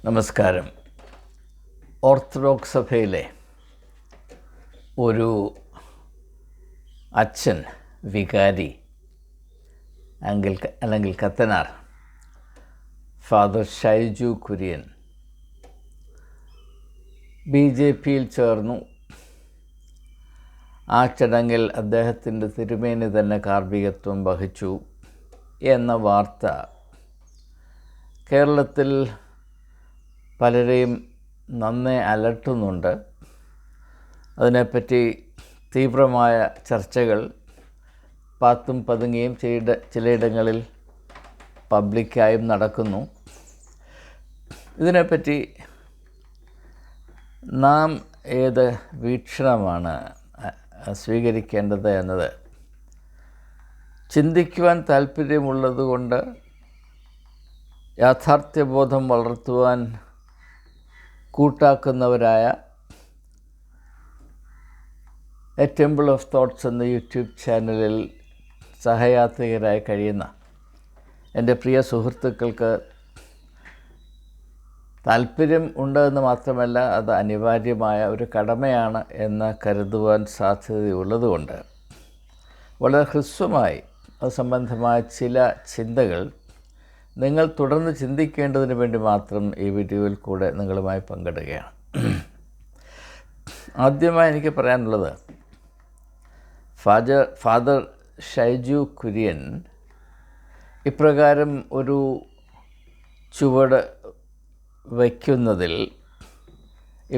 നമസ്കാരം. ഓർത്തഡോക്സ് സഭയിലെ ഒരു അച്ഛൻ, വികാരി അല്ലെങ്കിൽ കത്തനാർ ഫാദർ ഷൈജു കുര്യൻ BJPയിൽ ചേർന്നു. ആ ചടങ്ങിൽ അദ്ദേഹത്തിൻ്റെ തിരുമേനി തന്നെ കാർമ്മികത്വം വഹിച്ചു എന്ന വാർത്ത കേരളത്തിൽ പലരെയും നന്നേ അലട്ടുന്നുണ്ട്. അതിനെപ്പറ്റി തീവ്രമായ ചർച്ചകൾ പാത്തും പതുങ്ങിയും ചിലയിടങ്ങളിൽ പബ്ലിക്കായും നടക്കുന്നു. ഇതിനെപ്പറ്റി നാം ഏത് വീക്ഷണമാണ് സ്വീകരിക്കേണ്ടത് എന്നത് ചിന്തിക്കുവാൻ താല്പര്യമുള്ളതുകൊണ്ട് യാഥാർത്ഥ്യബോധം വളർത്തുവാൻ കൂട്ടാക്കുന്നവരായ എ ടെമ്പിൾ ഓഫ് തോട്ട്സ് എന്ന യൂട്യൂബ് ചാനലിൽ സഹയാത്രികരായി കഴിയുന്ന എൻ്റെ പ്രിയ സുഹൃത്തുക്കൾക്ക് താല്പര്യം ഉണ്ടെന്ന് മാത്രമല്ല, അത് അനിവാര്യമായ ഒരു കടമയാണ് എന്ന് കരുതുവാൻ സാധ്യതയുള്ളതുകൊണ്ട് വളരെ ഹ്രസ്വമായി അത് സംബന്ധമായ ചില ചിന്തകൾ നിങ്ങൾ തുടർന്ന് ചിന്തിക്കേണ്ടതിന് വേണ്ടി മാത്രം ഈ വീഡിയോയിൽ കൂടെ നിങ്ങളുമായി പങ്കിടുകയാണ്. ആദ്യമായി എനിക്ക് പറയാനുള്ളത്, ഫാദർ ഷൈജു കുര്യൻ ഇപ്രകാരം ഒരു ചുവട് വയ്ക്കുന്നതിൽ,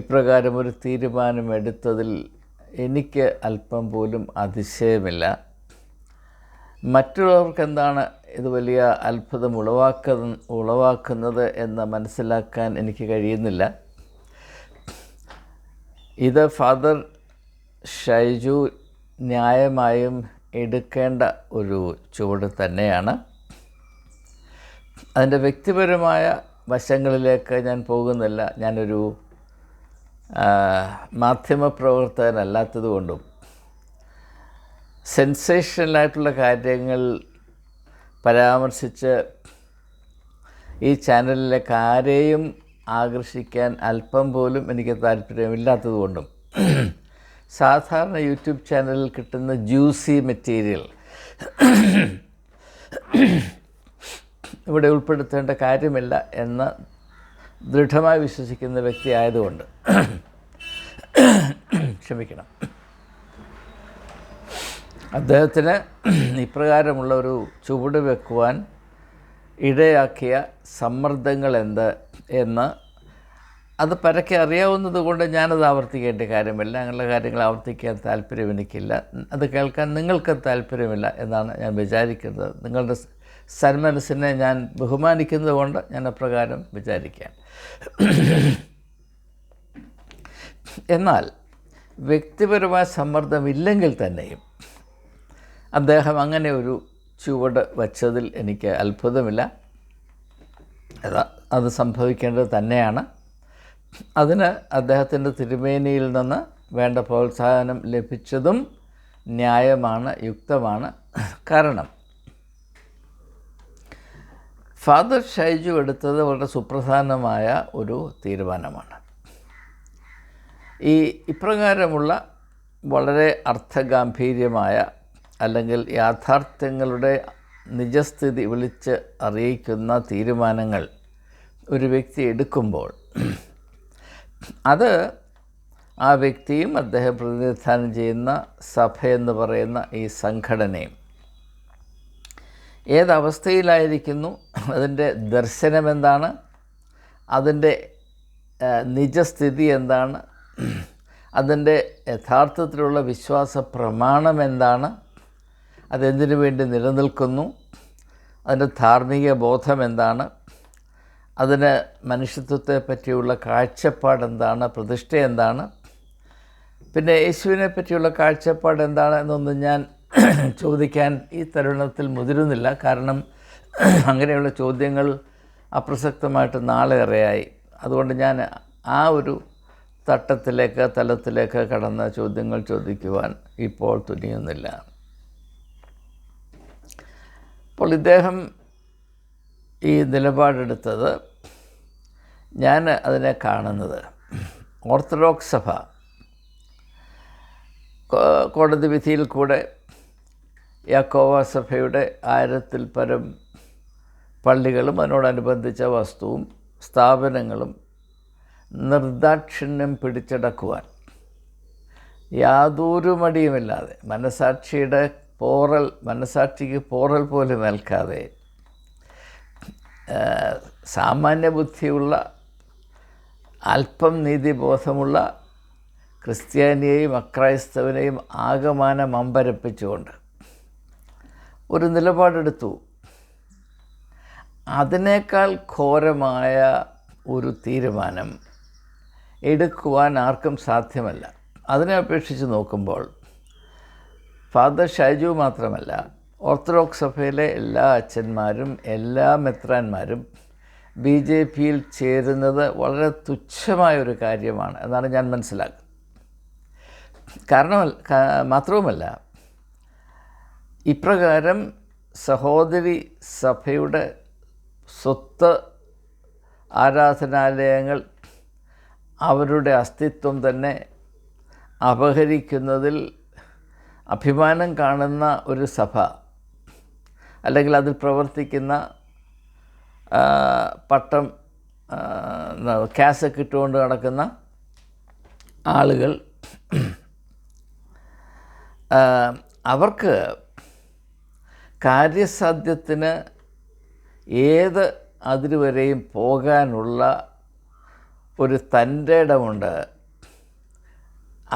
ഇപ്രകാരം ഒരു തീരുമാനമെടുത്തതിൽ എനിക്ക് അല്പം പോലും അതിശയമില്ല. മറ്റുള്ളവർക്ക് എന്താണ് ഇത് വലിയ അത്ഭുതം ഉളവാക്കുന്നത് എന്ന് മനസ്സിലാക്കാൻ എനിക്ക് കഴിയുന്നില്ല. ഇത് ഫാദർ ഷൈജു ന്യായമായും എടുക്കേണ്ട ഒരു ചുവട് തന്നെയാണ്. അതിൻ്റെ വ്യക്തിപരമായ വശങ്ങളിലേക്ക് ഞാൻ പോകുന്നില്ല. ഞാനൊരു മാധ്യമപ്രവർത്തകനല്ലാത്തതുകൊണ്ടും സെൻസേഷണലായിട്ടുള്ള കാര്യങ്ങൾ പരാമർശിച്ച് ഈ ചാനലിലേക്ക് ആരെയും ആകർഷിക്കാൻ അല്പം പോലും എനിക്ക് താല്പര്യമില്ലാത്തതുകൊണ്ടും സാധാരണ യൂട്യൂബ് ചാനലിൽ കിട്ടുന്ന ജ്യൂസി മെറ്റീരിയൽ ഇവിടെ ഉൾപ്പെടുത്തേണ്ട കാര്യമില്ല എന്ന് ദൃഢമായി വിശ്വസിക്കുന്ന വ്യക്തി ആയതുകൊണ്ട് ക്ഷമിക്കണം, അദ്ദേഹത്തിന് ഇപ്രകാരമുള്ള ഒരു ചുവട് വെക്കുവാൻ ഇടയാക്കിയ സമ്മർദ്ദങ്ങൾ എന്ത് എന്ന് അത് പരക്കെ അറിയാവുന്നത് കൊണ്ട് ഞാനത് ആവർത്തിക്കേണ്ട കാര്യമില്ല. അങ്ങനെയുള്ള കാര്യങ്ങൾ ആവർത്തിക്കാൻ താല്പര്യം എനിക്കില്ല. അത് കേൾക്കാൻ നിങ്ങൾക്ക് താല്പര്യമില്ല എന്നാണ് ഞാൻ വിചാരിക്കുന്നത്. നിങ്ങളുടെ സന്മനസ്സിനെ ഞാൻ ബഹുമാനിക്കുന്നത് കൊണ്ട് ഞാൻ അപ്രകാരം വിചാരിക്കാം. എന്നാൽ വ്യക്തിപരമായ സമ്മർദ്ദമില്ലെങ്കിൽ തന്നെയും അദ്ദേഹം അങ്ങനെ ഒരു ചുവട് വച്ചതിൽ എനിക്ക് അത്ഭുതമില്ല. അത് സംഭവിക്കേണ്ടത് തന്നെയാണ്. അതിന് അദ്ദേഹത്തിൻ്റെ തിരുമേനിയിൽ നിന്ന് വേണ്ട പ്രോത്സാഹനം ലഭിച്ചതും ന്യായമാണ്, യുക്തമാണ്. കാരണം ഫാദർ ഷൈജു എടുത്തത് വളരെ സുപ്രധാനമായ ഒരു തീരുമാനമാണ്. ഇപ്രകാരമുള്ള വളരെ അർത്ഥഗാംഭീര്യമായ അല്ലെങ്കിൽ യാഥാർത്ഥ്യങ്ങളുടെ നിജസ്ഥിതി വിളിച്ച് അറിയിക്കുന്ന തീരുമാനങ്ങൾ ഒരു വ്യക്തി എടുക്കുമ്പോൾ അത് ആ വ്യക്തിയും അദ്ദേഹം പ്രതിനിധാനം ചെയ്യുന്ന സഭയെന്ന് പറയുന്ന ഈ സംഘടനയും ഏതവസ്ഥയിലായിരിക്കുന്നു, അതിൻ്റെ ദർശനം എന്താണ്, അതിൻ്റെ നിജസ്ഥിതി എന്താണ്, അതിൻ്റെ യഥാർത്ഥത്തിലുള്ള വിശ്വാസ പ്രമാണം എന്താണ്, അതെന്തിനു വേണ്ടി നിലനിൽക്കുന്നു, അതിൻ്റെ ധാർമ്മിക ബോധം എന്താണ്, അതിന് മനുഷ്യത്വത്തെ പറ്റിയുള്ള കാഴ്ചപ്പാട് എന്താണ്, പ്രതിഷ്ഠ എന്താണ്, പിന്നെ യേശുവിനെ പറ്റിയുള്ള കാഴ്ചപ്പാട് എന്താണ് എന്നൊന്നും ഞാൻ ചോദിക്കാൻ ഈ തരുണത്തിൽ മുതിരുന്നില്ല. കാരണം അങ്ങനെയുള്ള ചോദ്യങ്ങൾ അപ്രസക്തമായിട്ട് നാളേറെയായി. അതുകൊണ്ട് ഞാൻ ആ ഒരു തലത്തിലേക്ക് കടന്ന ചോദ്യങ്ങൾ ചോദിക്കുവാൻ ഇപ്പോൾ തുനിയുന്നില്ല. അപ്പോൾ ഇദ്ദേഹം ഈ നിലപാടെടുത്തത് ഞാൻ അതിനെ കാണുന്നത് ഓർത്തഡോക്സ് സഭ കോടതി വിധിയിൽ കൂടെ യാക്കോബ സഭയുടെ 1000-ൽ പരം പള്ളികളും അതിനോടനുബന്ധിച്ച വസ്തുവും സ്ഥാപനങ്ങളും നിർദാക്ഷിണ്യം പിടിച്ചടക്കുവാൻ യാതൊരു മടിയുമില്ലാതെ മനസാക്ഷിക്ക് പോറൽ പോലും ഏൽക്കാതെ സാമാന്യ ബുദ്ധിയുള്ള അല്പം നീതിബോധമുള്ള ക്രിസ്ത്യാനിയെയും അക്രൈസ്തവനെയും ആകമാനം അമ്പരപ്പിച്ചുകൊണ്ട് ഒരു നിലപാടെടുത്തു. അതിനേക്കാൾ ഘോരമായ ഒരു തീരുമാനം എടുക്കുവാൻ ആർക്കും സാധ്യമല്ല. അതിനെ അപേക്ഷിച്ച് നോക്കുമ്പോൾ ഫാദർ ഷൈജു മാത്രമല്ല, ഓർത്തഡോക്സ് സഭയിലെ എല്ലാ അച്ഛന്മാരും എല്ലാ മെത്രാന്മാരും BJPയിൽ ചേരുന്നത് വളരെ തുച്ഛമായൊരു കാര്യമാണ് എന്നാണ് ഞാൻ മനസ്സിലാക്കുന്നത്. മാത്രവുമല്ല, ഇപ്രകാരം സഹോദരി സഭയുടെ സ്വത്ത് ആരാധനാലയങ്ങൾ അവരുടെ അസ്തിത്വം തന്നെ അപഹരിക്കുന്നതിൽ അഭിമാനം കാണുന്ന ഒരു സഭ, അല്ലെങ്കിൽ അതിൽ പ്രവർത്തിക്കുന്ന കാസൊക്കെ ഇട്ടുകൊണ്ട് നടക്കുന്ന ആളുകൾ, അവർക്ക് കാര്യസാധ്യത്തിന് ഏത് അതിരുവരെയും പോകാനുള്ള ഒരു തൻ്റെ ഇടമുണ്ട്.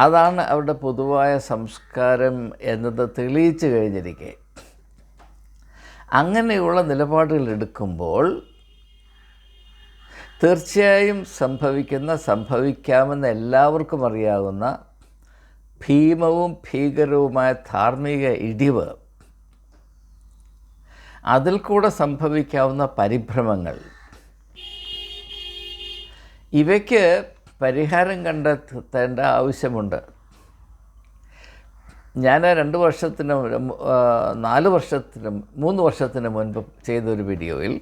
അതാണ് അവരുടെ പൊതുവായ സംസ്കാരം എന്നത് തെളിയിച്ചു കഴിഞ്ഞിരിക്കെ, അങ്ങനെയുള്ള നിലപാടുകൾ എടുക്കുമ്പോൾ തീർച്ചയായും സംഭവിക്കാമെന്ന് എല്ലാവർക്കും അറിയാവുന്ന ഭീമവും ഭീകരവുമായ ധാർമ്മിക ഇടിവ്, അതിൽ കൂടെ സംഭവിക്കാവുന്ന പരിഭ്രമങ്ങൾ, ഇവയ്ക്ക് പരിഹാരം കണ്ടെത്തേണ്ട ആവശ്യമുണ്ട്. ഞാൻ 3 വർഷത്തിന് മുൻപ് ചെയ്തൊരു വീഡിയോയിൽ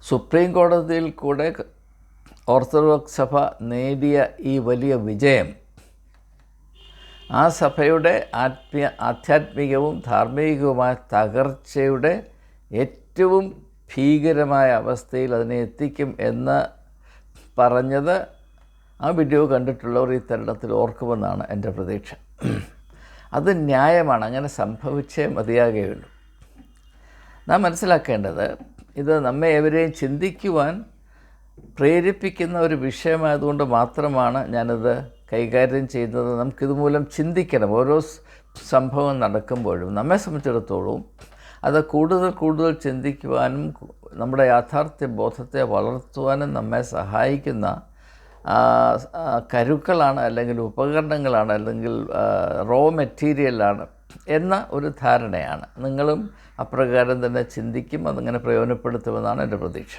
സുപ്രീം കോടതിയിൽ കൂടെ ഓർത്തഡോക്സ് സഭ നേടിയ ഈ വലിയ വിജയം ആ സഭയുടെ ആധ്യാത്മികവും ധാർമ്മികവുമായ തകർച്ചയുടെ ഏറ്റവും ഭീകരമായ അവസ്ഥയിൽ അതിനെ എത്തിക്കും എന്ന് പറഞ്ഞത് ആ വീഡിയോ കണ്ടിട്ടുള്ളവർ ഈ തരുണത്തിൽ ഓർക്കുമെന്നാണ് എൻ്റെ പ്രതീക്ഷ. അത് ന്യായമാണ്, അങ്ങനെ സംഭവിച്ചേ മതിയാകുകയുള്ളൂ. നാം മനസ്സിലാക്കേണ്ടത്, ഇത് നമ്മെ എവരെയും ചിന്തിക്കുവാൻ പ്രേരിപ്പിക്കുന്ന ഒരു വിഷയമായതുകൊണ്ട് മാത്രമാണ് ഞാനിത് കൈകാര്യം ചെയ്യുന്നത്. നമുക്കിതുമൂലം ചിന്തിക്കണം. ഓരോ സംഭവം നടക്കുമ്പോഴും നമ്മെ സംബന്ധിച്ചിടത്തോളം അത് കൂടുതൽ ചിന്തിക്കുവാനും നമ്മുടെ യാഥാർത്ഥ്യ ബോധത്തെ വളർത്തുവാനും നമ്മെ സഹായിക്കുന്ന കരുക്കളാണ്, അല്ലെങ്കിൽ ഉപകരണങ്ങളാണ്, അല്ലെങ്കിൽ റോ മെറ്റീരിയലാണ് എന്ന ഒരു ധാരണയാണ്. നിങ്ങളും അപ്രകാരം തന്നെ ചിന്തിക്കും, അതങ്ങനെ പ്രയോജനപ്പെടുത്തുമെന്നാണ് എൻ്റെ പ്രതീക്ഷ.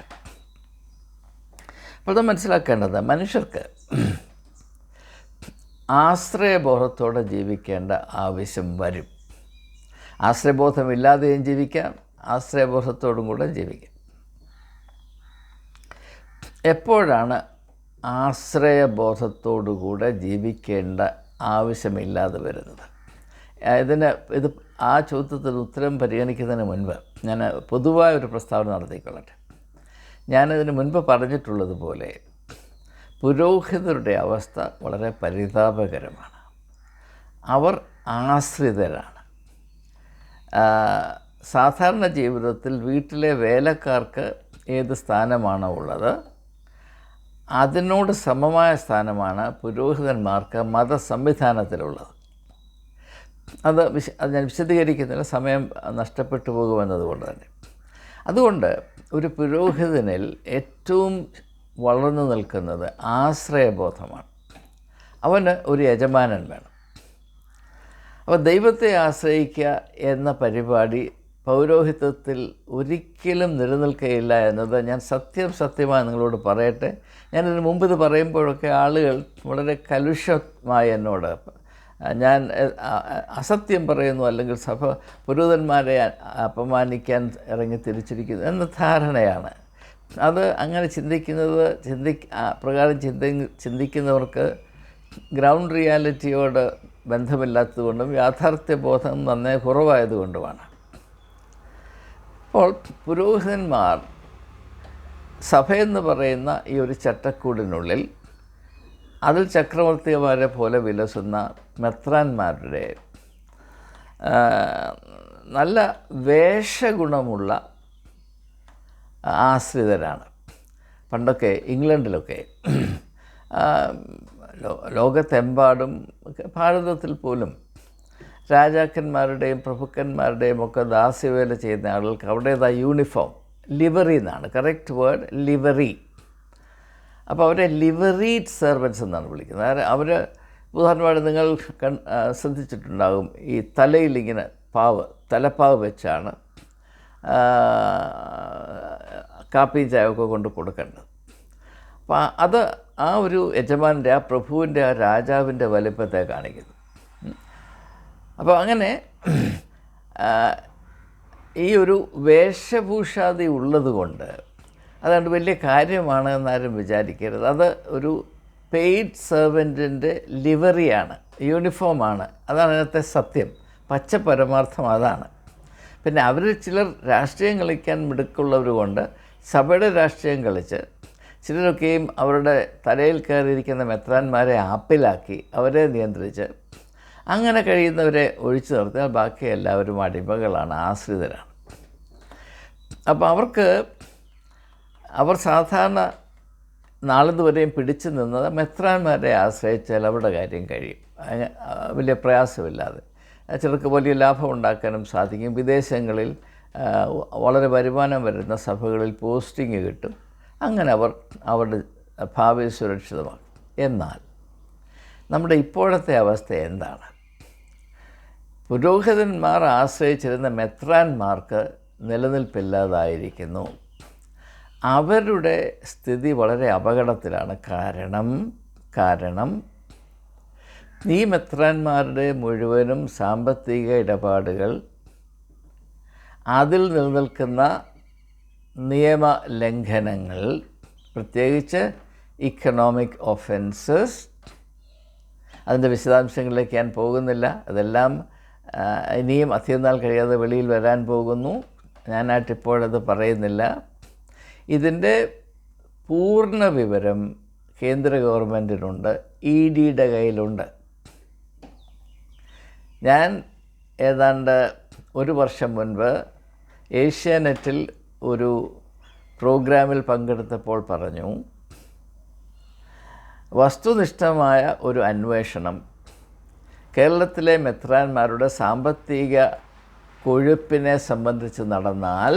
അപ്പോൾ അത് മനസ്സിലാക്കേണ്ടത്, മനുഷ്യർക്ക് ആശ്രയബോധത്തോടെ ജീവിക്കേണ്ട ആവശ്യം വരും. ആശ്രയബോധമില്ലാതെയും ജീവിക്കാം, ആശ്രയബോധത്തോടും കൂടെ ജീവിക്കാം. എപ്പോഴാണ് ആശ്രയബോധത്തോടുകൂടെ ജീവിക്കേണ്ട ആവശ്യമില്ലാതെ വരുന്നത്? ഇത് ആ ചോദ്യത്തിന് ഉത്തരം പരിഗണിക്കുന്നതിന് മുൻപ് ഞാൻ പൊതുവായ ഒരു പ്രസ്താവന നടത്തിക്കൊള്ളട്ടെ. ഞാനതിന് മുൻപ് പറഞ്ഞിട്ടുള്ളതുപോലെ പുരോഹിതരുടെ അവസ്ഥ വളരെ പരിതാപകരമാണ്. അവർ ആശ്രിതരാണ്. സാധാരണ ജീവിതത്തിൽ വീട്ടിലെ വേലക്കാർക്ക് ഏത് സ്ഥാനമാണോ ഉള്ളത്, അതിനോട് സമമായ സ്ഥാനമാണ് പുരോഹിതന്മാർക്ക് മതസംവിധാനത്തിലുള്ളത്. അത് ഞാൻ വിശദീകരിക്കുന്നില്ല, സമയം നഷ്ടപ്പെട്ടു പോകുമെന്നതുകൊണ്ട് തന്നെ. അതുകൊണ്ട് ഒരു പുരോഹിതനിൽ ഏറ്റവും വളർന്നു നിൽക്കുന്നത് ആശ്രയബോധമാണ്. അവന് ഒരു യജമാനൻ വേണം. അപ്പോൾ ദൈവത്തെ ആശ്രയിക്കുക എന്ന പരിപാടി പൗരോഹിത്യത്തിൽ ഒരിക്കലും നിലനിൽക്കുകയില്ല എന്നത് ഞാൻ സത്യമായി നിങ്ങളോട് പറയട്ടെ. ഞാനിതിന് മുമ്പ് ഇത് പറയുമ്പോഴൊക്കെ ആളുകൾ വളരെ കലുഷമായി എന്നോട് ഞാൻ അസത്യം പറയുന്നു, അല്ലെങ്കിൽ പുരോഹിതന്മാരെ അപമാനിക്കാൻ ഇറങ്ങി തിരിച്ചിരിക്കുന്നു എന്ന ധാരണയാണ്. അത് അങ്ങനെ പ്രകാരം ചിന്തിക്കുന്നവർക്ക് ഗ്രൗണ്ട് റിയാലിറ്റിയോട് ബന്ധമില്ലാത്തതുകൊണ്ടും യാഥാർത്ഥ്യബോധം നന്നേ കുറവായതുകൊണ്ടുമാണ്. അപ്പോൾ പുരോഹിതന്മാർ സഭയെന്ന് പറയുന്ന ഈ ഒരു ചട്ടക്കൂടിനുള്ളിൽ അതിൽ ചക്രവർത്തിമാരെ പോലെ വിലസുന്ന മെത്രാന്മാരുടെ നല്ല വേഷഗുണമുള്ള ആശ്രിതരാണ്. പണ്ടൊക്കെ ഇംഗ്ലണ്ടിലൊക്കെ ലോകത്തെമ്പാടും ഭാരതത്തിൽ പോലും രാജാക്കന്മാരുടെയും പ്രഭുക്കന്മാരുടെയും ഒക്കെ ദാസ്യവേല ചെയ്യുന്ന ആളുകൾക്ക് അവരുടേതായ യൂണിഫോം ലിവറി എന്നാണ് കറക്റ്റ് വേർഡ്, ലിവറി. അപ്പോൾ അവരെ ലിവറീഡ് സെർവൻസ് എന്നാണ് വിളിക്കുന്നത്. അവർ ഉദാഹരണമായിട്ട് നിങ്ങൾ ശ്രദ്ധിച്ചിട്ടുണ്ടാകും, ഈ തലയിലിങ്ങനെ തലപ്പാവ് വെച്ചാണ് കാപ്പിയും ചായയൊക്കെ കൊണ്ട് കൊടുക്കേണ്ടത്. അപ്പോൾ അത് ആ ഒരു യജമാൻ്റെ, ആ പ്രഭുവിൻ്റെ, ആ രാജാവിൻ്റെ വലിപ്പത്തെ കാണിക്കുന്നു. അപ്പോൾ അങ്ങനെ ഈ ഒരു വേഷഭൂഷാദി ഉള്ളതുകൊണ്ട് അതുകൊണ്ട് വലിയ കാര്യമാണ് എന്നാരും വിചാരിക്കരുത്. അത് ഒരു പെയ്ഡ് സെർവൻറ്റിൻ്റെ ലിവറിയാണ്, യൂണിഫോമാണ്. അതാണ് അതിനകത്തെ സത്യം, പച്ച പരമാർത്ഥം അതാണ്. പിന്നെ അവർ ചിലർ രാഷ്ട്രീയം കളിക്കാൻ മിടുക്കുള്ളവർ കൊണ്ട് സഭയുടെ രാഷ്ട്രീയം കളിച്ച് ചിലരൊക്കെയും അവരുടെ തലയിൽ കയറിയിരിക്കുന്ന മെത്രാന്മാരെ ആപ്പിലാക്കി അവരെ നിയന്ത്രിച്ച് അങ്ങനെ കഴിയുന്നവരെ ഒഴിച്ചു നിർത്തിയാൽ ബാക്കി എല്ലാവരും അടിമകളാണ്, ആശ്രിതരാണ്. അപ്പോൾ അവർ സാധാരണ നാളിതുവരെയും പിടിച്ചു നിന്നത് മെത്രാന്മാരെ ആശ്രയിച്ചാൽ അവരുടെ കാര്യം കഴിയും, വലിയ പ്രയാസമില്ലാതെ. ചിലർക്ക് വലിയ ലാഭം ഉണ്ടാക്കാനും സാധിക്കും. വിദേശങ്ങളിൽ വളരെ വരുമാനം വരുന്ന സഭകളിൽ പോസ്റ്റിംഗ് കിട്ടും. അങ്ങനെ അവരുടെ ഭാവി സുരക്ഷിതമാക്കും. എന്നാൽ നമ്മുടെ ഇപ്പോഴത്തെ അവസ്ഥ എന്താണ്? പുരോഹിതന്മാർ ആശ്രയിച്ചിരുന്ന മെത്രാന്മാർക്ക് നിലനിൽപ്പില്ലാതായിരിക്കുന്നു. അവരുടെ സ്ഥിതി വളരെ അപകടത്തിലാണ്. കാരണം ഈ മെത്രാന്മാരുടെ മുഴുവനും സാമ്പത്തിക ഇടപാടുകൾ, അതിൽ നിലനിൽക്കുന്ന നിയമലംഘനങ്ങൾ, പ്രത്യേകിച്ച് ഇക്കണോമിക് ഒഫൻസസ്, അതിൻ്റെ വിശദാംശങ്ങളിലേക്ക് ഞാൻ പോകുന്നില്ല. അതെല്ലാം ഇനിയും അധികം നാൾ കഴിയാതെ വെളിയിൽ വരാൻ പോകുന്നു. ഞാനായിട്ടിപ്പോഴത് പറയുന്നില്ല. ഇതിൻ്റെ പൂർണ്ണ വിവരം കേന്ദ്ര ഗവൺമെൻറ്റിനുണ്ട്, EDയുടെ കയ്യിലുണ്ട്. ഞാൻ ഏതാണ്ട് ഒരു വർഷം മുൻപ് ഏഷ്യാനെറ്റിൽ ഒരു പ്രോഗ്രാമിൽ പങ്കെടുത്തപ്പോൾ പറഞ്ഞു, വസ്തുനിഷ്ഠമായ ഒരു അന്വേഷണം കേരളത്തിലെ മെത്രാന്മാരുടെ സാമ്പത്തിക കൊഴുപ്പിനെ സംബന്ധിച്ച് നടന്നാൽ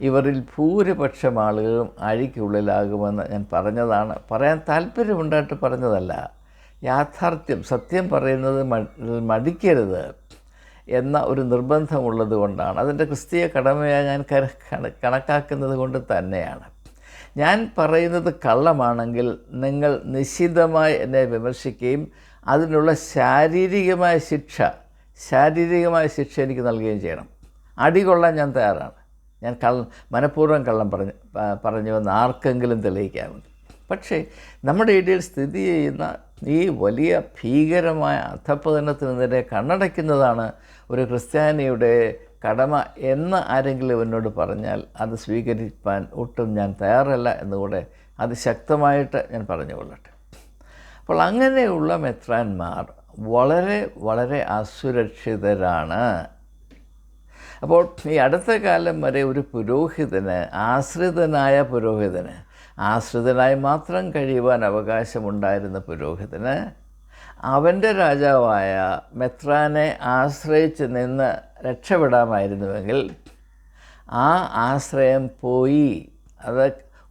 ഇവരിൽ ഭൂരിപക്ഷം ആളുകളും അഴിക്കുള്ളിലാകുമെന്ന് ഞാൻ പറഞ്ഞതാണ്. പറയാൻ താല്പര്യമുണ്ടായിട്ട് പറഞ്ഞതല്ല. യാഥാർത്ഥ്യം, സത്യം പറയുന്നത് മടിക്കരുത് എന്ന ഒരു നിർബന്ധമുള്ളത് കൊണ്ടാണ്. അതിൻ്റെ ക്രിസ്തീയ കടമയായി ഞാൻ കണക്കാക്കുന്നത് കൊണ്ട് തന്നെയാണ്. ഞാൻ പറയുന്നത് കള്ളമാണെങ്കിൽ നിങ്ങൾ നിശിതമായി എന്നെ വിമർശിക്കുകയും അതിനുള്ള ശാരീരികമായ ശിക്ഷ എനിക്ക് നൽകുകയും ചെയ്യണം. അടികൊള്ളാൻ ഞാൻ തയ്യാറാണ്. ഞാൻ മനഃപൂർവ്വം കള്ളം പറഞ്ഞുവെന്ന് ആർക്കെങ്കിലും തെളിയിക്കാറുണ്ട്. പക്ഷേ നമ്മുടെ ഇടയിൽ സ്ഥിതി ചെയ്യുന്ന ഈ വലിയ ഭീകരമായ അധഃപതനത്തിനെതിരെ കണ്ണടയ്ക്കുന്നതാണ് ഒരു ക്രിസ്ത്യാനിയുടെ കടമ എന്ന് ആരെങ്കിലും എന്നോട് പറഞ്ഞാൽ അത് സ്വീകരിക്കാൻ ഒട്ടും ഞാൻ തയ്യാറല്ല എന്നുകൂടെ അതിശക്തമായിട്ട് ഞാൻ പറഞ്ഞുകൊള്ളട്ടെ. അപ്പോൾ അങ്ങനെയുള്ള മെത്രാന്മാർ വളരെ വളരെ അസുരക്ഷിതരാണ്. അപ്പോൾ ഈ അടുത്ത കാലം വരെ ഒരു പുരോഹിതന്, ആശ്രിതനായി മാത്രം കഴിയുവാൻ അവകാശമുണ്ടായിരുന്ന പുരോഹിതന് അവൻ്റെ രാജാവായ മെത്രാനെ ആശ്രയിച്ച് നിന്ന് രക്ഷപ്പെടാമായിരുന്നുവെങ്കിൽ ആ ആശ്രയം പോയി. അത്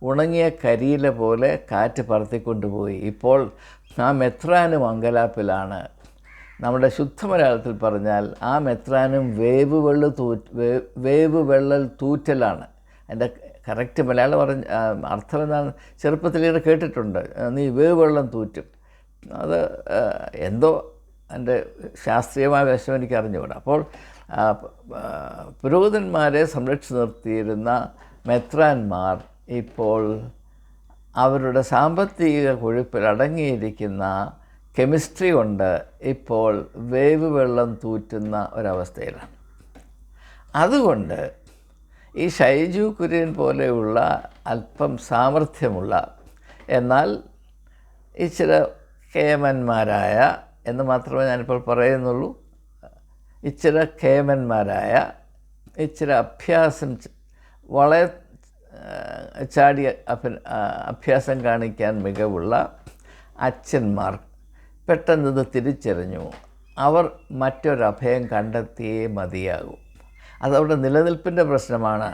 ഉണങ്ങിയ കരിയില പോലെ കാറ്റ് പറത്തിക്കൊണ്ടുപോയി. ഇപ്പോൾ ആ മെത്രാനും അങ്കലാപ്പിലാണ്. നമ്മുടെ ശുദ്ധമലയാളത്തിൽ പറഞ്ഞാൽ ആ മെത്രാനും വേവ് വെള്ളൽ തൂറ്റലാണ്. എൻ്റെ കറക്റ്റ് മലയാളം അർത്ഥം എന്താണ്? ചെറുപ്പത്തിലേറെ കേട്ടിട്ടുണ്ട്, നീ വേവ് വെള്ളം തൂറ്റും. അത് എന്തോ എൻ്റെ ശാസ്ത്രീയമായ വശം എനിക്ക് അറിഞ്ഞുകൂടാ. അപ്പോൾ പുരോഹിതന്മാരെ സംരക്ഷിച്ച് നിർത്തിയിരുന്ന മെത്രാന്മാർ ഇപ്പോൾ അവരുടെ സാമ്പത്തിക കൊഴുപ്പിൽ അടങ്ങിയിരിക്കുന്ന കെമിസ്ട്രി കൊണ്ട് ഇപ്പോൾ വേവ് വെള്ളം തൂറ്റുന്ന ഒരവസ്ഥയിലാണ്. അതുകൊണ്ട് ഈ ഷൈജു കുര്യൻ പോലെയുള്ള അല്പം സാമർഥ്യമുള്ള എന്നാൽ ഇച്ചിരി കേമന്മാരായ എന്ന് മാത്രമേ ഞാനിപ്പോൾ പറയുന്നുള്ളൂ, ഇച്ചിരി കേമന്മാരായ, ഇച്ചിരി അഭ്യാസം വളരെ ചാടിയ അഭ്യാസം കാണിക്കാൻ മികവുള്ള അച്ഛന്മാർ പെട്ടെന്നത് തിരിച്ചറിഞ്ഞു. അവർ മറ്റൊരഭയം കണ്ടെത്തിയേ മതിയാകൂ. അതവിടെ നിലനിൽപ്പിൻ്റെ പ്രശ്നമാണ്.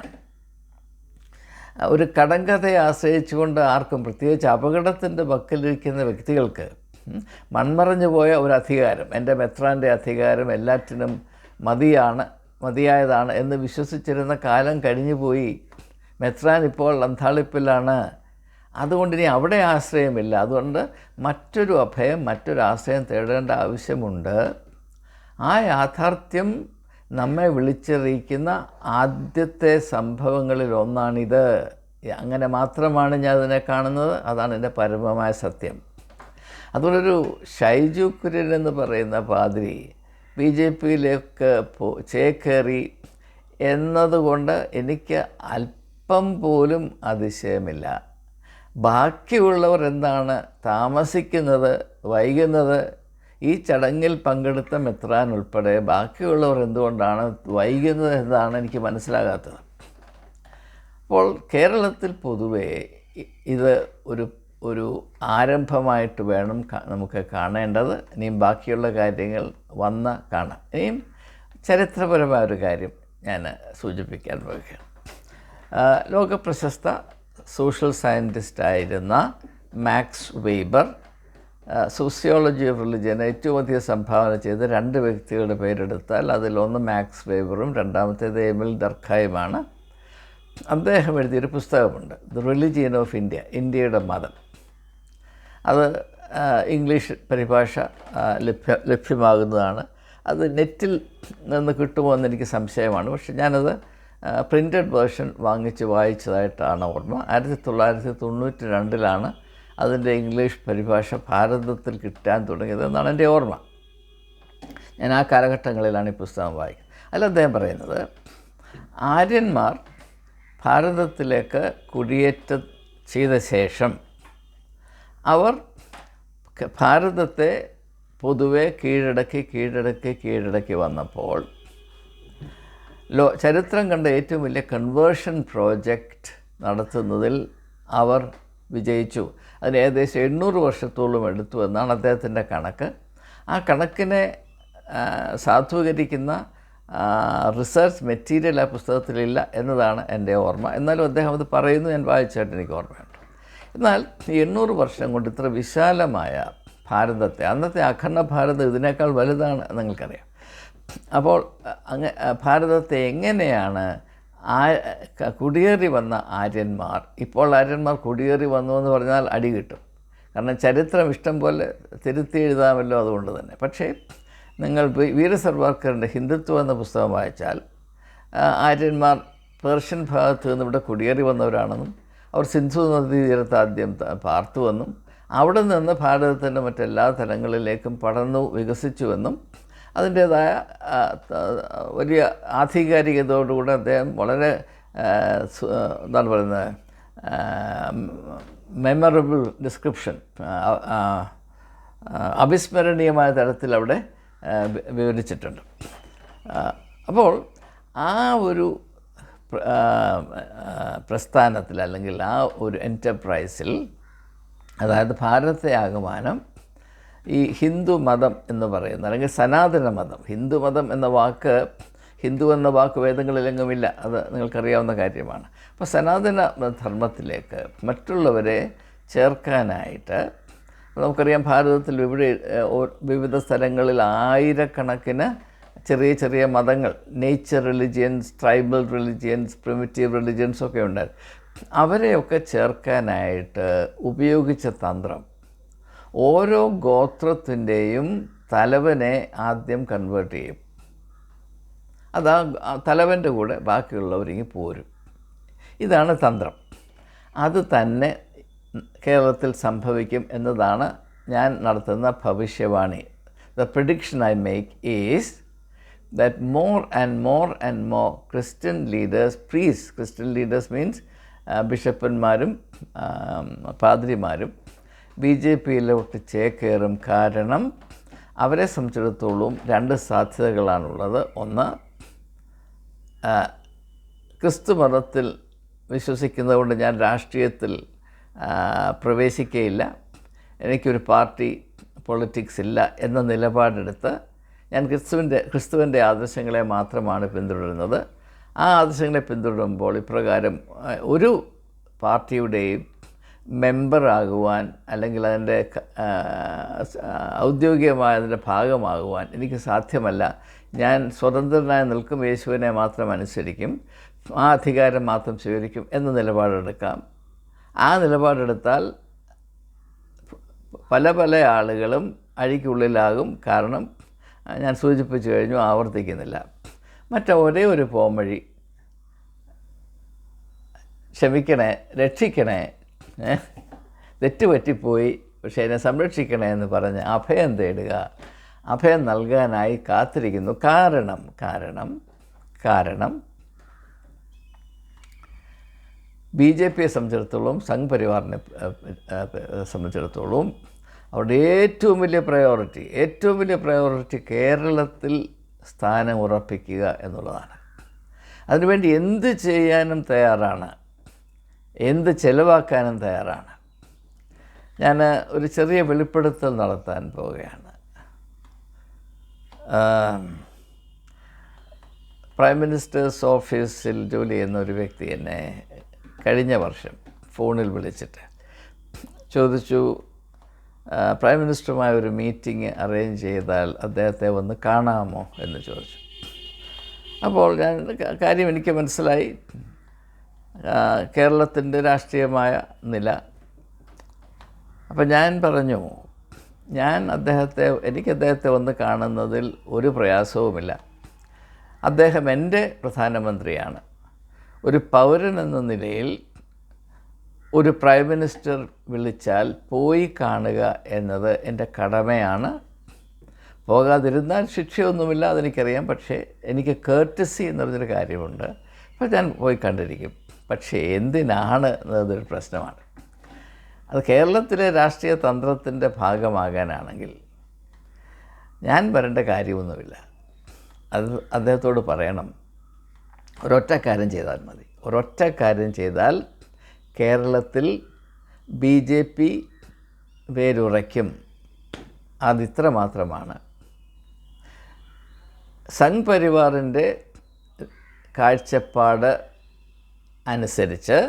ഒരു കടങ്കഥയെ ആശ്രയിച്ചുകൊണ്ട് ആർക്കും, പ്രത്യേകിച്ച് അപകടത്തിൻ്റെ വക്കിലിരിക്കുന്ന വ്യക്തികൾക്ക്, മൺമറഞ്ഞു പോയ ഒരു അധികാരം, എൻ്റെ മെത്രാൻ്റെ അധികാരം എല്ലാറ്റിനും മതിയായതാണ് എന്ന് വിശ്വസിച്ചിരുന്ന കാലം കഴിഞ്ഞു പോയി. മെത്രാൻ ഇപ്പോൾ അന്താളിപ്പിലാണ്. അതുകൊണ്ട് ഇനി അവിടെ ആശ്രയമില്ല. അതുകൊണ്ട് മറ്റൊരു അഭയം, മറ്റൊരു ആശ്രയം തേടേണ്ട ആവശ്യമുണ്ട്. ആ യാഥാർത്ഥ്യം നമ്മെ വിളിച്ചറിയിക്കുന്ന ആദ്യത്തെ സംഭവങ്ങളിൽ ഒന്നാണിത്. അങ്ങനെ മാത്രമാണ് ഞാൻ അതിനെ കാണുന്നത്. അതാണ് എൻ്റെ പരമമായ സത്യം. അതുപോലൊരു ഷൈജു കുര്യൻ എന്ന് പറയുന്ന പാതിരി BJPയിലേക്ക് ചേക്കേറി എന്നതുകൊണ്ട് എനിക്ക് അല്പം പോലും അതിശയമില്ല. ബാക്കിയുള്ളവർ എന്താണ് താമസിക്കുന്നത്, വൈകുന്നത്? ഈ ചടങ്ങിൽ പങ്കെടുത്ത മെത്രാൻ ഉൾപ്പെടെ ബാക്കിയുള്ളവർ എന്തുകൊണ്ടാണ് വൈകുന്നത് എന്നാണ് എനിക്ക് മനസ്സിലാകാത്തത്. അപ്പോൾ കേരളത്തിൽ പൊതുവേ ഇത് ഒരു ആരംഭമായിട്ട് വേണം നമുക്ക് കാണേണ്ടത്. ഇനിയും ബാക്കിയുള്ള കാര്യങ്ങൾ കാണാം. ഇനിയും ചരിത്രപരമായൊരു കാര്യം ഞാൻ സൂചിപ്പിക്കാൻ പോകുകയാണ്. ലോകപ്രശസ്ത സോഷ്യൽ സയൻറ്റിസ്റ്റായിരുന്ന മാക്സ് വെയ്ബർ സോഷ്യോളജി ഓഫ് റിലിജിയന് ഏറ്റവും അധികം സംഭാവന ചെയ്ത രണ്ട് വ്യക്തികളുടെ പേരെടുത്താൽ അതിലൊന്ന് മാക്സ് വെയ്ബറും രണ്ടാമത്തേത് എമിൽ ഡർഖായുമാണ്. അദ്ദേഹം എഴുതിയൊരു പുസ്തകമുണ്ട്, ദ റിലിജിയൻ ഓഫ് ഇന്ത്യ, ഇന്ത്യയുടെ മതം. അത് ഇംഗ്ലീഷ് പരിഭാഷ ലഭ്യമാകുന്നതാണ്. അത് നെറ്റിൽ നിന്ന് കിട്ടുമോ എന്നെനിക്ക് സംശയമാണ്. പക്ഷെ ഞാനത് പ്രിൻ്റഡ് വേർഷൻ വാങ്ങിച്ച് വായിച്ചതായിട്ടാണ് ഓർമ്മ. 1992 അതിൻ്റെ ഇംഗ്ലീഷ് പരിഭാഷ ഭാരതത്തിൽ കിട്ടാൻ തുടങ്ങിയതെന്നാണ് എൻ്റെ ഓർമ്മ. ഞാൻ ആ കാലഘട്ടങ്ങളിലാണ് ഈ പുസ്തകം വായിക്കുന്നത്. അതിൽ അദ്ദേഹം പറയുന്നത്, ആര്യന്മാർ ഭാരതത്തിലേക്ക് കുടിയേറ്റം ചെയ്ത ശേഷം അവർ ഭാരതത്തെ പൊതുവെ കീഴടക്കി വന്നപ്പോൾ ചരിത്രം കണ്ട ഏറ്റവും വലിയ കൺവേർഷൻ പ്രോജക്റ്റ് നടത്തുന്നതിൽ അവർ വിജയിച്ചു. അതിന് ഏകദേശം 800 വർഷത്തോളം എടുത്തു എന്നാണ് അദ്ദേഹത്തിൻ്റെ കണക്ക്. ആ കണക്കിനെ സാധൂകരിക്കുന്ന റിസർച്ച് മെറ്റീരിയൽ ആ പുസ്തകത്തിലില്ല എന്നതാണ് എൻ്റെ ഓർമ്മ. എന്നാലും അദ്ദേഹം അത് പറയുന്നു, ഞാൻ വായിച്ചായിട്ട് എനിക്ക് ഓർമ്മയുണ്ട്. എന്നാൽ 800 വർഷം കൊണ്ട് ഇത്ര വിശാലമായ ഭാരതത്തെ, അന്നത്തെ അഖണ്ഡ ഭാരതം ഇതിനേക്കാൾ വലുതാണ് നിങ്ങൾക്കറിയാം. അപ്പോൾ ഭാരതത്തെ എങ്ങനെയാണ് കുടിയേറി വന്ന ആര്യന്മാർ, ഇപ്പോൾ ആര്യന്മാർ കുടിയേറി വന്നു എന്ന് പറഞ്ഞാൽ അടി കിട്ടും. കാരണം ചരിത്രം ഇഷ്ടം പോലെ തിരുത്തി എഴുതാമല്ലോ, അതുകൊണ്ട് തന്നെ. പക്ഷേ നിങ്ങൾ വീര സവർക്കറിൻ്റെ ഹിന്ദുത്വം എന്ന പുസ്തകം വായിച്ചാൽ ആര്യന്മാർ പേർഷ്യൻ ഭാഗത്ത് നിന്ന് ഇവിടെ കുടിയേറി വന്നവരാണെന്നും അവർ സിന്ധു നദീതീരത്ത് ആദ്യം പാർത്തുവെന്നും അവിടെ നിന്ന് ഭാരതത്തിൻ്റെ മറ്റെല്ലാ തലങ്ങളിലേക്കും പടർന്നു വികസിച്ചുവെന്നും അതിൻ്റേതായ വലിയ ആധികാരികതയോടുകൂടെ അദ്ദേഹം വളരെ എന്താണ് പറയുന്നത്, മെമ്മറബിൾ ഡിസ്ക്രിപ്ഷൻ, അവിസ്മരണീയമായ തരത്തിൽ അവിടെ വിവരിച്ചിട്ടുണ്ട്. അപ്പോൾ ആ ഒരു പ്രസ്ഥാനത്തിൽ, അല്ലെങ്കിൽ ആ ഒരു എൻ്റർപ്രൈസിൽ, അതായത് ഭാരതത്തെ ആകമാനം ഈ ഹിന്ദു മതം എന്ന് പറയുന്ന, അല്ലെങ്കിൽ സനാതന മതം, ഹിന്ദു മതം എന്ന വാക്ക്, ഹിന്ദു എന്ന വാക്ക് വേദങ്ങളിലെങ്ങുമില്ല, അത് നിങ്ങൾക്കറിയാവുന്ന കാര്യമാണ്. അപ്പോൾ സനാതന ധർമ്മത്തിലേക്ക് മറ്റുള്ളവരെ ചേർക്കാനായിട്ട് നമുക്കറിയാം, ഭാരതത്തിൽ വിവിധ സ്ഥലങ്ങളിൽ ആയിരക്കണക്കിന് ചെറിയ ചെറിയ മതങ്ങൾ, nature religions, tribal religions, primitive religions ഒക്കെ ഉണ്ടായിരുന്നു. അവരെയൊക്കെ ചേർക്കാനായിട്ട് ഉപയോഗിച്ച തന്ത്രം, ഓരോ ഗോത്രത്തിൻ്റെയും തലവനെ ആദ്യം കൺവേർട്ട് ചെയ്യും. അത് ആ തലവൻ്റെ കൂടെ ബാക്കിയുള്ളവരിങ്ങി പോരും. ഇതാണ് തന്ത്രം. അത് തന്നെ കേരളത്തിൽ സംഭവിക്കും എന്നതാണ് ഞാൻ നടത്തുന്ന ഭവിഷ്യവാണി. The prediction I make is that more and more Christian leaders, priests, Christian leaders means ബിഷപ്പന്മാരും പാദ്രിമാരും BJPയിലോട്ട് ചേക്കേറും. കാരണം അവരെ സംബന്ധിച്ചിടത്തോളം രണ്ട് സാധ്യതകളാണുള്ളത്. ഒന്ന്, ക്രിസ്തു മതത്തിൽ വിശ്വസിക്കുന്നതുകൊണ്ട് ഞാൻ രാഷ്ട്രീയത്തിൽ പ്രവേശിക്കുകയില്ല, എനിക്കൊരു പാർട്ടി പൊളിറ്റിക്സ് ഇല്ല എന്ന നിലപാടെടുത്ത് ഞാൻ ക്രിസ്തുവിൻ്റെ ആദർശങ്ങളെ മാത്രമാണ് പിന്തുടരുന്നത്. ആ ആദർശങ്ങളെ പിന്തുടരുമ്പോൾ ഇപ്രകാരം ഒരു പാർട്ടിയുടെയും മെമ്പറാകുവാൻ അല്ലെങ്കിൽ അതിൻ്റെ ഔദ്യോഗികമായ അതിൻ്റെ ഭാഗമാകുവാൻ എനിക്ക് സാധ്യമല്ല. ഞാൻ സ്വതന്ത്രനായി നിൽക്കും, യേശുവിനെ മാത്രം അനുസരിക്കും, ആ അധികാരം മാത്രം സ്വീകരിക്കും എന്ന നിലപാടെടുക്കാം. ആ നിലപാടെടുത്താൽ പല ആളുകളും അഴിക്കുള്ളിലാകും. കാരണം ഞാൻ സൂചിപ്പിച്ചു കഴിഞ്ഞു, ആവർത്തിക്കുന്നില്ല. ഒരേ ഒരു പോംവഴി, ക്ഷമിക്കണേ, രക്ഷിക്കണേ, തെറ്റുപറ്റിപ്പോയി, പക്ഷേ എന്നെ സംരക്ഷിക്കണേ എന്ന് പറഞ്ഞ് അഭയം തേടുക, അഭയം നൽകാനായി കാത്തിരിക്കുന്നു. കാരണം BJPയെ സംബന്ധിച്ചിടത്തോളം, സംഘ് പരിവാറിനെ സംബന്ധിച്ചിടത്തോളം അവരുടെ ഏറ്റവും വലിയ പ്രയോറിറ്റി കേരളത്തിൽ സ്ഥാനം ഉറപ്പിക്കുക എന്നുള്ളതാണ്. അതിനുവേണ്ടി എന്ത് ചെയ്യാനും തയ്യാറാണ്, എന്ത് ചെലവാക്കാനും തയ്യാറാണ്. ഞാൻ ഒരു ചെറിയ വെളിപ്പെടുത്തൽ നടത്താൻ പോവുകയാണ്. പ്രൈം മിനിസ്റ്റേഴ്സ് ഓഫീസിൽ ജോലി ചെയ്യുന്ന ഒരു വ്യക്തി എന്നെ കഴിഞ്ഞ വർഷം ഫോണിൽ വിളിച്ചിട്ട് ചോദിച്ചു, പ്രൈം മിനിസ്റ്ററുമായ ഒരു മീറ്റിംഗ് അറേഞ്ച് ചെയ്താൽ അദ്ദേഹത്തെ ഒന്ന് കാണാമോ എന്ന് ചോദിച്ചു. അപ്പോൾ കാര്യം എനിക്ക് മനസ്സിലായി, കേരളത്തിൻ്റെ രാഷ്ട്രീയമായ നില. അപ്പോൾ ഞാൻ പറഞ്ഞു, എനിക്ക് അദ്ദേഹത്തെ ഒന്ന് കാണുന്നതിൽ ഒരു പ്രയാസവുമില്ല. അദ്ദേഹം എൻ്റെ പ്രധാനമന്ത്രിയാണ്. ഒരു പൗരൻ എന്ന നിലയിൽ ഒരു പ്രൈം മിനിസ്റ്റർ വിളിച്ചാൽ പോയി കാണുക എന്നത് എൻ്റെ കടമയാണ്. പോകാതിരുന്നാൽ ശിക്ഷയൊന്നുമില്ല, അതെനിക്കറിയാം. പക്ഷേ എനിക്ക് കേർട്ടസി എന്ന് പറഞ്ഞൊരു കാര്യമുണ്ട്. അപ്പോൾ ഞാൻ പോയി കണ്ടിരിക്കും. പക്ഷേ എന്തിനാണ് എന്നതൊരു പ്രശ്നമാണ്. അത് കേരളത്തിലെ രാഷ്ട്രീയ തന്ത്രത്തിൻ്റെ ഭാഗമാകാനാണെങ്കിൽ ഞാൻ വരേണ്ട കാര്യമൊന്നുമില്ല. അത് അദ്ദേഹത്തോട് പറയണം, ഒരൊറ്റ കാര്യം ചെയ്താൽ മതി. ഒരൊറ്റ കാര്യം ചെയ്താൽ കേരളത്തിൽ BJP വേരുറയ്ക്കും. അതിത്ര മാത്രമാണ്. സംഘ് പരിവാറിൻ്റെ കാഴ്ചപ്പാട് അനുസരിച്ച്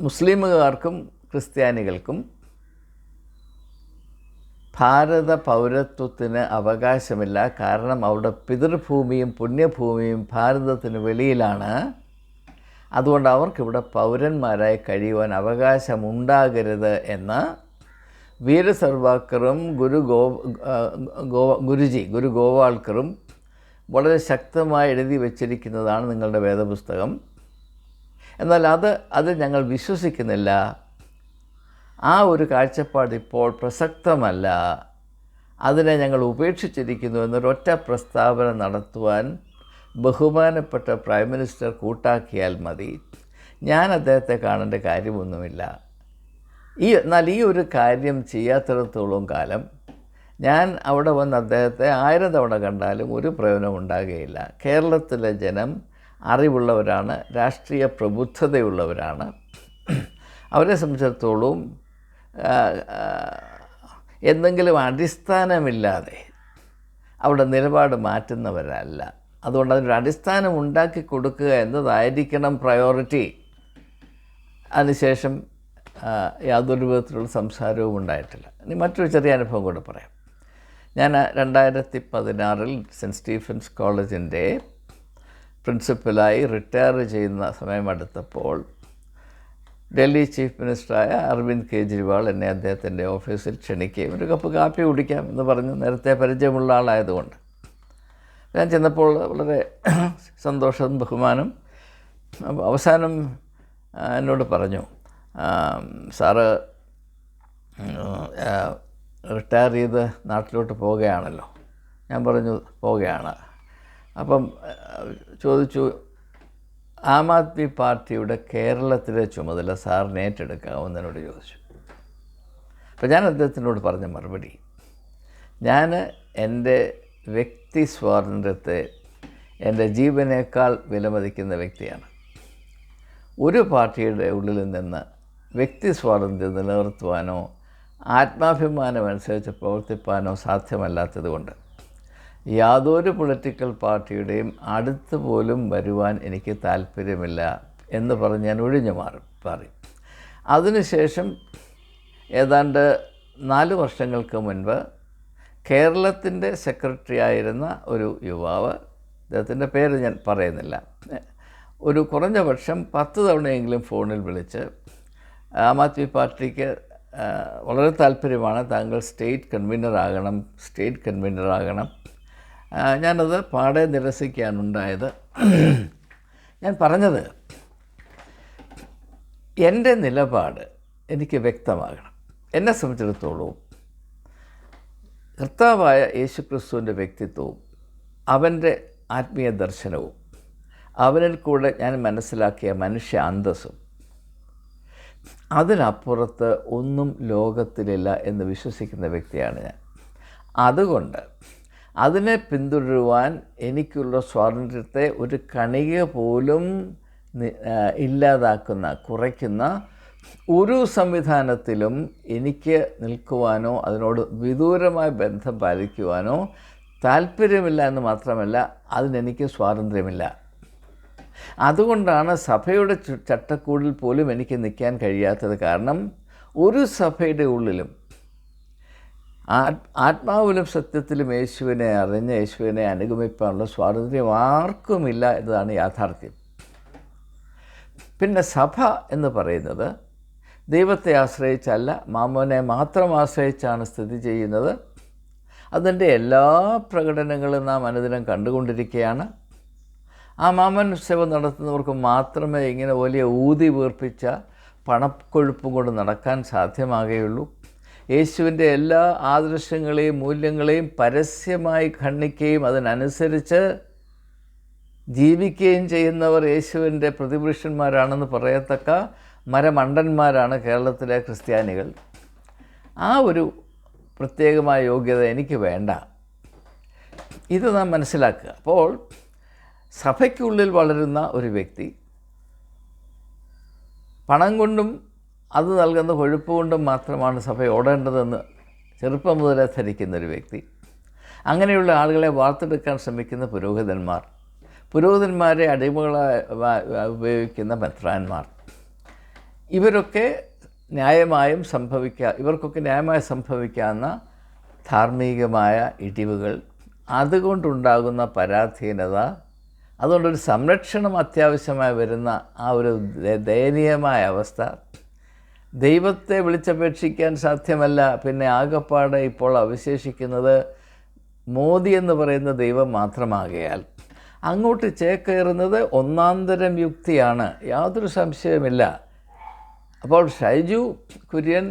മുസ്ലിമുകാർക്കും ക്രിസ്ത്യാനികൾക്കും ഭാരത പൗരത്വത്തിന് അവകാശമില്ല. കാരണം അവിടെ പിതൃഭൂമിയും പുണ്യഭൂമിയും ഭാരതത്തിന് വെളിയിലാണ്. അതുകൊണ്ട് അവർക്കിവിടെ പൗരന്മാരായി കഴിയുവാൻ അവകാശമുണ്ടാകരുത് എന്ന് വീര സർവാക്കറും ഗുരു ഗോവാൾക്കറും വളരെ ശക്തമായി എഴുതി വച്ചിരിക്കുന്നതാണ് നിങ്ങളുടെ വേദപുസ്തകം. എന്നാൽ അത് ഞങ്ങൾ വിശ്വസിക്കുന്നില്ല. ആ ഒരു കാഴ്ചപ്പാട് ഇപ്പോൾ പ്രസക്തമല്ല, അതിനെ ഞങ്ങൾ ഉപേക്ഷിച്ചിരിക്കുന്നു എന്നൊരൊറ്റ പ്രസ്താവന നടത്തുവാൻ ബഹുമാനപ്പെട്ട പ്രൈം മിനിസ്റ്റർ കൂട്ടാക്കിയാൽ മതി. ഞാൻ അദ്ദേഹത്തെ കാണേണ്ട കാര്യമൊന്നുമില്ല. എന്നാൽ ഈ ഒരു കാര്യം ചെയ്യാത്തിടത്തോളം കാലം ഞാൻ അവിടെ വന്ന് അദ്ദേഹത്തെ 1000 തവണ കണ്ടാലും ഒരു പ്രയോജനം ഉണ്ടാകുകയില്ല. കേരളത്തിലെ ജനം അറിവുള്ളവരാണ്, രാഷ്ട്രീയ പ്രബുദ്ധതയുള്ളവരാണ്. അവരെ സംബന്ധിച്ചിടത്തോളം എന്തെങ്കിലും അടിസ്ഥാനമില്ലാതെ അവിടെ നിലപാട് മാറ്റുന്നവരല്ല. അതുകൊണ്ട് അതിനൊരു അടിസ്ഥാനം ഉണ്ടാക്കി കൊടുക്കുക എന്നതായിരിക്കണം പ്രയോറിറ്റി. അതിനുശേഷം യാതൊരു വിധത്തിലുള്ള സംസാരവും ഉണ്ടായിട്ടില്ല. ഇനി മറ്റൊരു ചെറിയ അനുഭവം കൂടെ പറയാം. ഞാൻ 2016 സെൻറ്റ് സ്റ്റീഫൻസ് കോളേജിൻ്റെ പ്രിൻസിപ്പലായി റിട്ടയർ ചെയ്യുന്ന സമയമെടുത്തപ്പോൾ ഡൽഹി ചീഫ് മിനിസ്റ്ററായ അരവിന്ദ് കെജ്രിവാൾ എന്നെ അദ്ദേഹത്തിൻ്റെ ഓഫീസിൽ ക്ഷണിക്കുകയും ഒരു കപ്പ് കാപ്പി കുടിക്കാം എന്ന് പറഞ്ഞ് നേരത്തെ പരിചയമുള്ള ആളായതുകൊണ്ട് ഞാൻ ചെന്നപ്പോൾ വളരെ സന്തോഷവും ബഹുമാനം. അപ്പോൾ അവസാനം എന്നോട് പറഞ്ഞു, സാറ് റിട്ടയർ ചെയ്ത് നാട്ടിലോട്ട് പോവുകയാണല്ലോ. ഞാൻ പറഞ്ഞു പോവുകയാണ്. അപ്പം ചോദിച്ചു, ആം ആദ്മി പാർട്ടിയുടെ കേരളത്തിലെ ചുമതല സാറിന് ഏറ്റെടുക്കാമെന്ന് എന്നോട് ചോദിച്ചു. അപ്പോൾ ഞാൻ അദ്ദേഹത്തിനോട് പറഞ്ഞ മറുപടി, ഞാൻ എൻ്റെ വ്യക്തി സ്വാതന്ത്ര്യത്തെ എൻ്റെ ജീവനേക്കാൾ വിലമതിക്കുന്ന വ്യക്തിയാണ്. ഒരു പാർട്ടിയുടെ ഉള്ളിൽ നിന്ന് വ്യക്തി സ്വാതന്ത്ര്യം നിലനിർത്തുവാനോ ആത്മാഭിമാനമനുസരിച്ച് പ്രവർത്തിപ്പാനോ സാധ്യമല്ലാത്തതുകൊണ്ട് യാതൊരു പൊളിറ്റിക്കൽ പാർട്ടിയുടെയും അടുത്ത് പോലും വരുവാൻ എനിക്ക് താല്പര്യമില്ല എന്ന് പറഞ്ഞ് ഞാൻ ഒഴിഞ്ഞു മാറി. അതിനുശേഷം ഏതാണ്ട് 4 വർഷങ്ങൾക്ക് മുൻപ് കേരളത്തിൻ്റെ സെക്രട്ടറി ആയിരുന്ന ഒരു യുവാവ്, അദ്ദേഹത്തിൻ്റെ പേര് ഞാൻ പറയുന്നില്ല, ഒരു കുറഞ്ഞ പക്ഷം 10 തവണയെങ്കിലും ഫോണിൽ വിളിച്ച് ആം ആദ്മി പാർട്ടിക്ക് വളരെ താല്പര്യമാണ്, താങ്കൾ സ്റ്റേറ്റ് കൺവീനറാകണം. ഞാനത് പാടെ നിരസിക്കാനുണ്ടായത്. ഞാൻ പറഞ്ഞത്, എൻ്റെ നിലപാട് എനിക്ക് വ്യക്തമാകണം. എന്നെ സംബന്ധിച്ചിടത്തോളം കർത്താവായ യേശുക്രിസ്തുവിൻ്റെ വ്യക്തിത്വവും അവൻ്റെ ആത്മീയ ദർശനവും അവനിൽ കൂടെ ഞാൻ മനസ്സിലാക്കിയ മനുഷ്യ അന്തസ്സും അതിനപ്പുറത്ത് ഒന്നും ലോകത്തിലില്ല എന്ന് വിശ്വസിക്കുന്ന വ്യക്തിയാണ് ഞാൻ. അതുകൊണ്ട് അതിനെ പിന്തുടരുവാൻ എനിക്കുള്ള സ്വാതന്ത്ര്യത്തെ ഒരു കണിക പോലും കുറയ്ക്കുന്ന ഒരു സംവിധാനത്തിലും എനിക്ക് നിൽക്കുവാനോ അതിനോട് വിദൂരമായ ബന്ധം പാലിക്കുവാനോ താല്പര്യമില്ല എന്ന് മാത്രമല്ല, അതിനെനിക്ക് സ്വാതന്ത്ര്യമില്ല. അതുകൊണ്ടാണ് സഭയുടെ ചട്ടക്കൂടിൽ പോലും എനിക്ക് നിൽക്കാൻ കഴിയാത്തത്. കാരണം ഒരു സഭയുടെ ഉള്ളിലും ആത്മാവിലും സത്യത്തിലും യേശുവിനെ അറിഞ്ഞ് യേശുവിനെ അനുഗമിക്കാനുള്ള സ്വാതന്ത്ര്യം ആർക്കുമില്ല എന്നതാണ് യാഥാർത്ഥ്യം. പിന്നെ സഭ എന്ന് പറയുന്നത് ദൈവത്തെ ആശ്രയിച്ചല്ല, മാമോനെ മാത്രം ആശ്രയിച്ചാണ് സ്ഥിതി ചെയ്യുന്നത്. അതിൻ്റെ എല്ലാ പ്രകടനങ്ങളും നാം അനുദിനം കണ്ടുകൊണ്ടിരിക്കുകയാണ്. ആ മാമൻ സേവ നടത്തുന്നവർക്ക് മാത്രമേ ഇങ്ങനെ വലിയ ഊതി വീർപ്പിച്ച പണക്കൊഴുപ്പും കൊണ്ട് നടക്കാൻ സാധ്യമാകുകയുള്ളൂ. യേശുവിൻ്റെ എല്ലാ ആദർശങ്ങളെയും മൂല്യങ്ങളെയും പരസ്യമായി ഖണ്ഡിക്കുകയും അതിനനുസരിച്ച് ജീവിക്കുകയും ചെയ്യുന്നവർ യേശുവിൻ്റെ പ്രതിപുരുഷന്മാരാണെന്ന് പറയത്തക്ക മരമണ്ടന്മാരാണ് കേരളത്തിലെ ക്രിസ്ത്യാനികൾ. ആ ഒരു പ്രത്യേകമായ യോഗ്യത എനിക്ക് വേണ്ട. ഇത് നാം മനസ്സിലാക്കുക. അപ്പോൾ സഭയ്ക്കുള്ളിൽ വളരുന്ന ഒരു വ്യക്തി പണം കൊണ്ടും അത് നൽകുന്ന കൊഴുപ്പ് കൊണ്ടും മാത്രമാണ് സഭ ഓടേണ്ടതെന്ന് ചെറുപ്പം മുതലേ ധരിക്കുന്നൊരു വ്യക്തി, അങ്ങനെയുള്ള ആളുകളെ വാർത്തെടുക്കാൻ ശ്രമിക്കുന്ന പുരോഹിതന്മാരെ അടിമകളായി ഉപയോഗിക്കുന്ന മെത്രാന്മാർ, ഇവർക്കൊക്കെ ന്യായമായി സംഭവിക്കാവുന്ന ധാർമ്മികമായ ഇടിവുകൾ, അതുകൊണ്ടുണ്ടാകുന്ന പരാധീനത, അതുകൊണ്ടൊരു സംരക്ഷണം അത്യാവശ്യമായി വരുന്ന ആ ഒരു ദയനീയമായ അവസ്ഥ, ദൈവത്തെ വിളിച്ചപേക്ഷിക്കാൻ സാധ്യമല്ല. പിന്നെ ആകപ്പാടെ ഇപ്പോൾ അവശേഷിക്കുന്നത് മോദി എന്ന് പറയുന്ന ദൈവം മാത്രമാകയാൽ അങ്ങോട്ട് ചേക്കേറുന്നത് ഒന്നാന്തരം യുക്തിയാണ്, യാതൊരു സംശയമില്ല. അപ്പോൾ ഷൈജു കുര്യൻ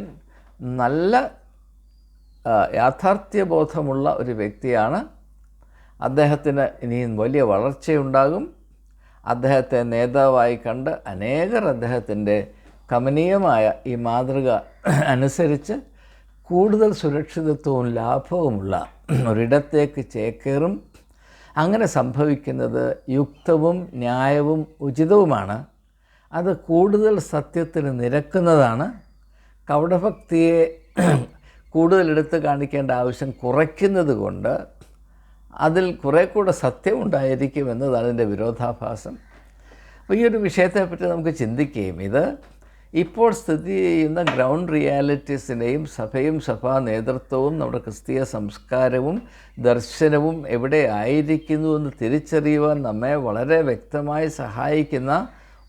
നല്ല യാഥാർത്ഥ്യബോധമുള്ള ഒരു വ്യക്തിയാണ്. അദ്ദേഹത്തിന് ഇനിയും വലിയ വളർച്ചയുണ്ടാകും. അദ്ദേഹത്തെ നേതാവായി കണ്ട് അനേകർ അദ്ദേഹത്തിൻ്റെ കമനീയമായ ഈ മാതൃക അനുസരിച്ച് കൂടുതൽ സുരക്ഷിതത്വവും ലാഭവുമുള്ള ഒരിടത്തേക്ക് ചേക്കേറും. അങ്ങനെ സംഭവിക്കുന്നത് യുക്തവും ന്യായവും ഉചിതവുമാണ്. അത് കൂടുതൽ സത്യത്തിന് നിരക്കുന്നതാണ്. കപടഭക്തിയെ കൂടുതൽ എടുത്ത് കാണിക്കേണ്ട ആവശ്യം കുറയ്ക്കുന്നത് കൊണ്ട് അതിൽ കുറേ കൂടെ സത്യമുണ്ടായിരിക്കും എന്നതാണ് അതിൻ്റെ വിരോധാഭാസം. അപ്പോൾ ഈ ഒരു വിഷയത്തെപ്പറ്റി നമുക്ക് ചിന്തിക്കുകയും ഇത് ഇപ്പോൾ സ്ഥിതി ചെയ്യുന്ന ഗ്രൗണ്ട് റിയാലിറ്റീസിനെയും സഭയും സഭാ നേതൃത്വവും നമ്മുടെ ക്രിസ്തീയ സംസ്കാരവും ദർശനവും എവിടെ ആയിരിക്കുന്നു എന്ന് തിരിച്ചറിയുവാൻ നമ്മെ വളരെ വ്യക്തമായി സഹായിക്കുന്ന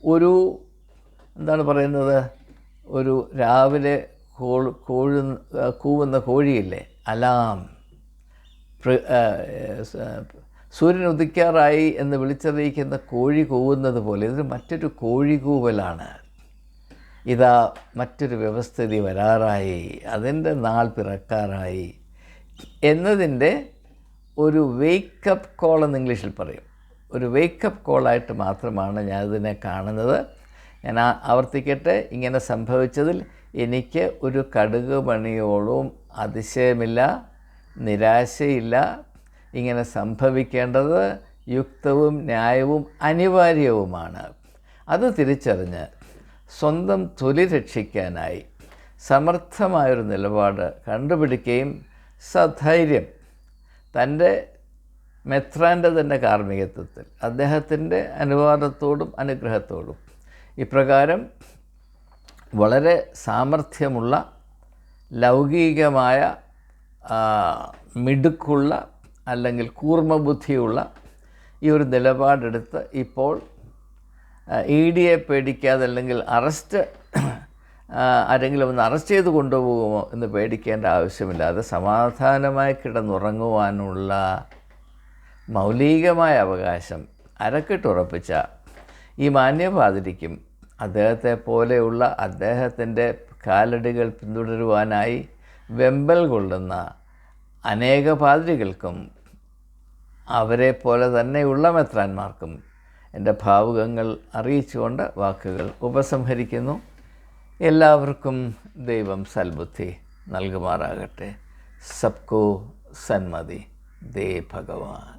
ഒരു ഒരു രാവിലെ കൂവുന്ന കോഴിയില്ലേ, അലാം, സൂര്യൻ ഉദിക്കാറായി എന്ന് വിളിച്ചറിയിക്കുന്ന കോഴി കൂവുന്നത് പോലെ ഇതൊരു മറ്റൊരു കോഴി കൂവലാണ്. ഇതാ മറ്റൊരു വ്യവസ്ഥിതി വരാറായി, അതിൻ്റെ നാൾ പിറക്കാറായി എന്നതിൻ്റെ ഒരു വേക്കപ്പ് കോൾ എന്ന് ഇംഗ്ലീഷിൽ പറയും. ഒരു വേക്കപ്പ് കോളായിട്ട് മാത്രമാണ് ഞാനിതിനെ കാണുന്നത്. ഞാൻ ആവർത്തിക്കട്ടെ, ഇങ്ങനെ സംഭവിച്ചതിൽ എനിക്ക് ഒരു കടുക് മണിയോളവും അതിശയമില്ല, നിരാശയില്ല. ഇങ്ങനെ സംഭവിക്കേണ്ടത് യുക്തവും ന്യായവും അനിവാര്യവുമാണ്. അത് തിരിച്ചറിഞ്ഞ് സ്വന്തം തൊലി രക്ഷിക്കാനായി സമർത്ഥമായൊരു നിലപാട് കണ്ടുപിടിക്കുകയും സധൈര്യം തൻ്റെ മെത്രാൻ്റെ തന്നെ കാർമ്മികത്വത്തിൽ അദ്ദേഹത്തിൻ്റെ അനുവാദത്തോടും അനുഗ്രഹത്തോടും ഇപ്രകാരം വളരെ സാമർഥ്യമുള്ള ലൗകികമായ മിടുക്കുള്ള അല്ലെങ്കിൽ കൂർമ്മബുദ്ധിയുള്ള ഈ ഒരു നിലപാടെടുത്ത് ഇപ്പോൾ ED പേടിക്കാതെ അല്ലെങ്കിൽ ആരെങ്കിലും ഒന്ന് അറസ്റ്റ് ചെയ്ത് കൊണ്ടുപോകുമോ എന്ന് പേടിക്കേണ്ട ആവശ്യമില്ലാതെ സമാധാനമായി കിടന്നുറങ്ങുവാനുള്ള മൗലികമായ അവകാശം അരക്കിട്ടുറപ്പിച്ച ഈ മാന്യപാതിരിക്കും അദ്ദേഹത്തെ പോലെയുള്ള അദ്ദേഹത്തിൻ്റെ കാലടികൾ പിന്തുടരുവാനായി വെമ്പൽ കൊള്ളുന്ന അനേക പാതിരികൾക്കും അവരെ പോലെ തന്നെയുള്ള മെത്രാന്മാർക്കും എൻ്റെ ഭാവുകങ്ങൾ അറിയിച്ചുകൊണ്ട് വാക്കുകൾ ഉപസംഹരിക്കുന്നു. എല്ലാവർക്കും ദൈവം സൽബുദ്ധി നൽകുമാറാകട്ടെ. സബ്കോ സന്മതി ദേ ഭഗവാൻ.